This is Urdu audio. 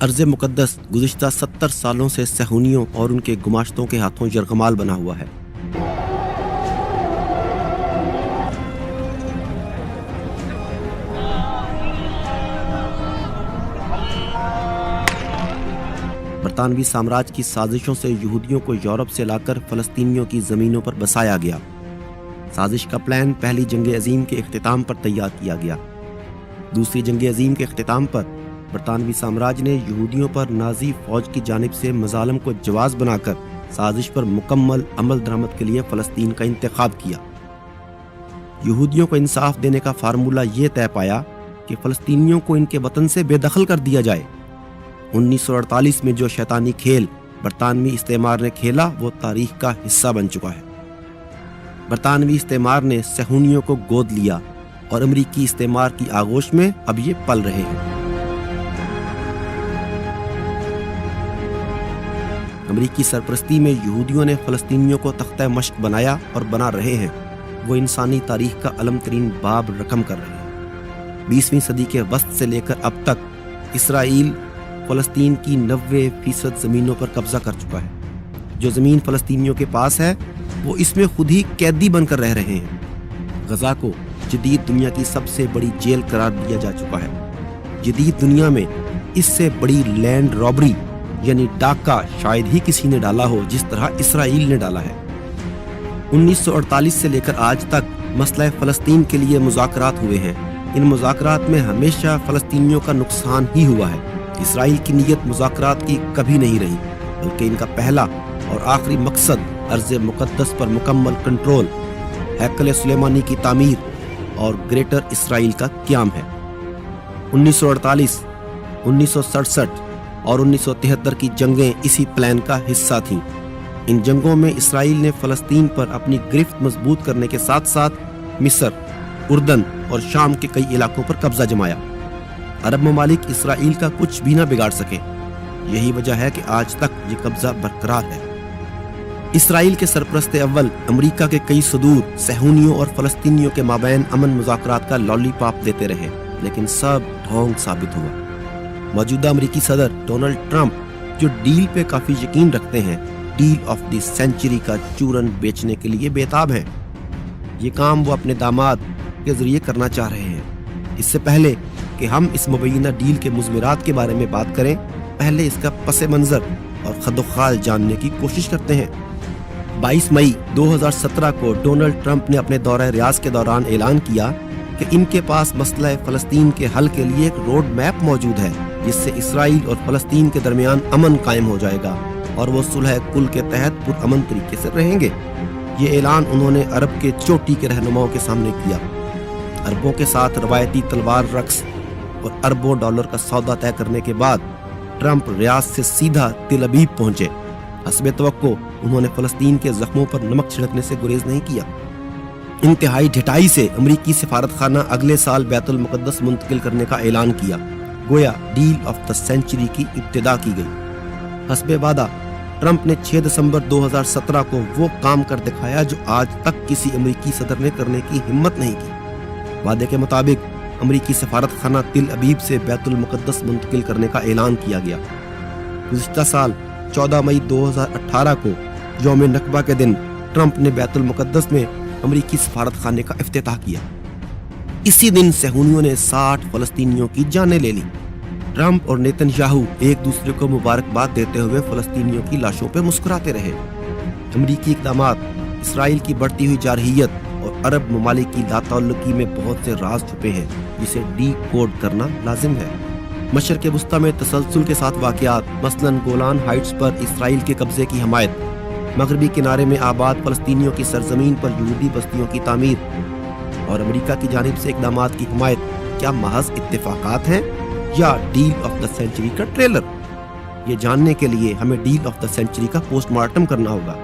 ارض مقدس گزشتہ 70 سالوں سے صہیونیوں اور ان کے گماشتوں کے ہاتھوں یرغمال بنا ہوا ہے۔ برطانوی سامراج کی سازشوں سے یہودیوں کو یورپ سے لا کر فلسطینیوں کی زمینوں پر بسایا گیا۔ سازش کا پلان پہلی جنگ عظیم کے اختتام پر تیار کیا گیا۔ دوسری جنگ عظیم کے اختتام پر برطانوی سامراج نے یہودیوں پر نازی فوج کی جانب سے مظالم کو جواز بنا کر سازش پر مکمل عمل درآمد کے لیے فلسطین کا انتخاب کیا۔ یہودیوں کو انصاف دینے کا فارمولہ یہ طے پایا کہ فلسطینیوں کو ان کے وطن سے بے دخل کر دیا جائے۔ 1948 میں جو شیطانی کھیل برطانوی استعمار نے کھیلا وہ تاریخ کا حصہ بن چکا ہے۔ برطانوی استعمار نے صہیونیوں کو گود لیا اور امریکی استعمار کی آغوش میں اب یہ پل رہے ہیں۔ امریکی سرپرستی میں یہودیوں نے فلسطینیوں کو تختہ مشق بنایا اور بنا رہے ہیں۔ وہ انسانی تاریخ کا علم ترین باب رقم کر رہے ہیں۔ 20ویں صدی کے وسط سے لے کر اب تک اسرائیل فلسطین کی 90% زمینوں پر قبضہ کر چکا ہے۔ جو زمین فلسطینیوں کے پاس ہے وہ اس میں خود ہی قیدی بن کر رہ رہے ہیں۔ غزہ کو جدید دنیا کی سب سے بڑی جیل قرار دیا جا چکا ہے۔ جدید دنیا میں اس سے بڑی لینڈ رابری یعنی ڈاکہ شاید ہی کسی نے ڈالا ہو جس طرح اسرائیل نے ڈالا ہے۔ 1948 سے لے کر آج تک مسئلہ فلسطین کے لیے مذاکرات ہوئے ہیں۔ ان مذاکرات میں ہمیشہ فلسطینیوں کا نقصان ہی ہوا ہے۔ اسرائیل کی نیت مذاکرات کی کبھی نہیں رہی، بلکہ ان کا پہلا اور آخری مقصد ارض مقدس پر مکمل کنٹرول، ہیکل سلیمانی کی تعمیر اور گریٹر اسرائیل کا قیام ہے۔ 1948، 1967 اور 1973 کی جنگیں اسی پلان کا حصہ تھیں۔ ان جنگوں میں اسرائیل نے فلسطین پر اپنی گرفت مضبوط کرنے کے ساتھ ساتھ مصر، اردن اور شام کے کئی علاقوں پر قبضہ جمایا۔ عرب ممالک اسرائیل کا کچھ بھی نہ بگاڑ سکے۔ یہی وجہ ہے کہ آج تک یہ قبضہ برقرار ہے۔ اسرائیل کے سرپرست اول امریکہ کے کئی صدور صہیونیوں اور فلسطینیوں کے مابین امن مذاکرات کا لالی پاپ دیتے رہے، لیکن سب ڈھونگ ثابت ہوا۔ موجودہ امریکی صدر ڈونلڈ ٹرمپ جو ڈیل پہ کافی یقین رکھتے ہیں، ڈیل آف دی سینچری کا چورن بیچنے کے لیے بےتاب ہیں۔ یہ کام وہ اپنے داماد کے ذریعے کرنا چاہ رہے ہیں۔ اس سے پہلے کہ ہم اس مبینہ ڈیل کے مضمرات کے بارے میں بات کریں، پہلے اس کا پس منظر اور خد و خال جاننے کی کوشش کرتے ہیں۔ 22 مئی 2017 کو ڈونلڈ ٹرمپ نے اپنے دورہ ریاض کے دوران اعلان کیا کہ ان کے پاس مسئلہ فلسطین کے حل کے لیے ایک روڈ میپ موجود ہے جس سے اسرائیل اور فلسطین کے درمیان امن قائم ہو جائے گا اور وہ صلح کل کے تحت پرامن طریقے سے رہیں گے۔ یہ اعلان انہوں نے عرب کے چوٹی کے رہنماؤں کے سامنے کیا۔ عربوں کے ساتھ روایتی تلوار رقص اور اربوں ڈالر کا سودا طے کرنے کے بعد ٹرمپ ریاض سے سیدھا تل ابیب پہنچے۔ حسب توقع انہوں نے فلسطین کے زخموں پر نمک چھڑکنے سے گریز نہیں کیا۔ انتہائی ڈھٹائی سے امریکی سفارت خانہ اگلے سال بیت المقدس منتقل کرنے کا اعلان کیا، گویا ڈیل آف دا سینچری کی ابتدا کی گئی۔ حسب وعدہ ٹرمپ نے 6 دسمبر 2017 کو وہ کام کر دکھایا جو آج تک کسی امریکی صدر نے کرنے کی ہمت نہیں کی۔ وعدے کے مطابق امریکی سفارت خانہ تل ابیب سے بیت المقدس منتقل کرنے کا اعلان کیا گیا۔ گزشتہ سال 14 مئی 2018 کو یوم نکبہ کے دن ٹرمپ نے بیت المقدس میں امریکی سفارت خانے کا افتتاح کیا۔ اسی دن صہیونیوں نے 60 فلسطینیوں کی جانیں لے لی۔ ٹرمپ اور نیتن یاہو ایک دوسرے کو مبارکباد دیتے ہوئے فلسطینیوں کی لاشوں پہ مسکراتے رہے۔ امریکی اقدامات، اسرائیل کی بڑھتی ہوئی جارحیت اور عرب ممالک کی لا تعلقی میں بہت سے راز چھپے ہیں جسے ڈی کوڈ کرنا لازم ہے۔ مشرق وسطیٰ میں تسلسل کے ساتھ واقعات، مثلاً گولان ہائٹس پر اسرائیل کے قبضے کی حمایت، مغربی کنارے میں آباد فلسطینیوں کی سرزمین پر یہودی بستیوں کی تعمیر اور امریکہ کی جانب سے اقدامات کی حمایت کیا محض اتفاقات ہیں یا ڈیل آف دا سینچری کا ٹریلر؟ یہ جاننے کے لیے ہمیں ڈیل آف دا سینچری کا پوسٹ مارٹم کرنا ہوگا۔